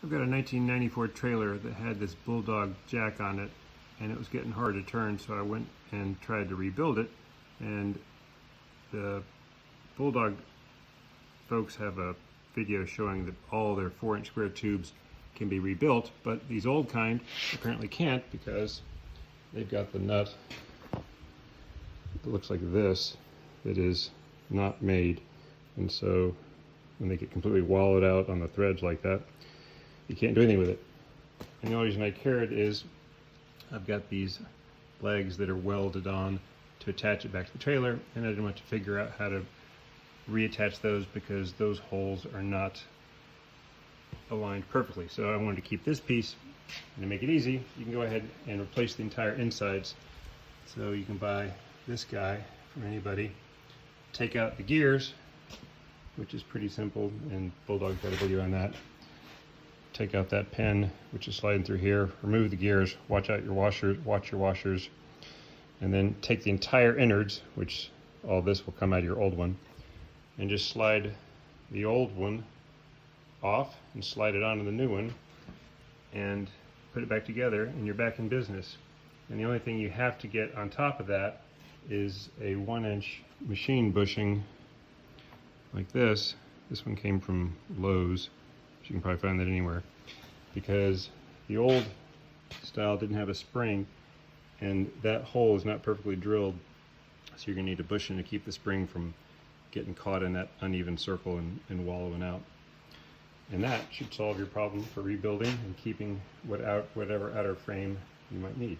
I've got a 1994 trailer that had this Bulldog jack on it, and it was getting hard to turn, so I went and tried to rebuild it. And the Bulldog folks have a video showing that all their 4-inch square tubes can be rebuilt, but these old kind apparently can't because they've got the nut that looks like this that is not made. And so when they get completely wallowed out on the threads like that, you can't do anything with it. And the only reason I cared is I've got these legs that are welded on to attach it back to the trailer, and I didn't want to figure out how to reattach those because those holes are not aligned perfectly. So I wanted to keep this piece, and to make it easy, you can go ahead and replace the entire insides. So you can buy this guy from anybody, take out the gears, which is pretty simple, and Bulldog's got a video on that. Take out that pin, which is sliding through here, remove the gears, watch your washers, and then take the entire innards, which all this will come out of your old one, and just slide the old one off and slide it onto the new one and put it back together, and you're back in business. And the only thing you have to get on top of that is a 1-inch machine bushing like this. This one came from Lowe's. You can probably find that anywhere, because the old style didn't have a spring, and that hole is not perfectly drilled, so you're going to need a bushing to keep the spring from getting caught in that uneven circle and wallowing out. And that should solve your problem for rebuilding and keeping whatever outer frame you might need.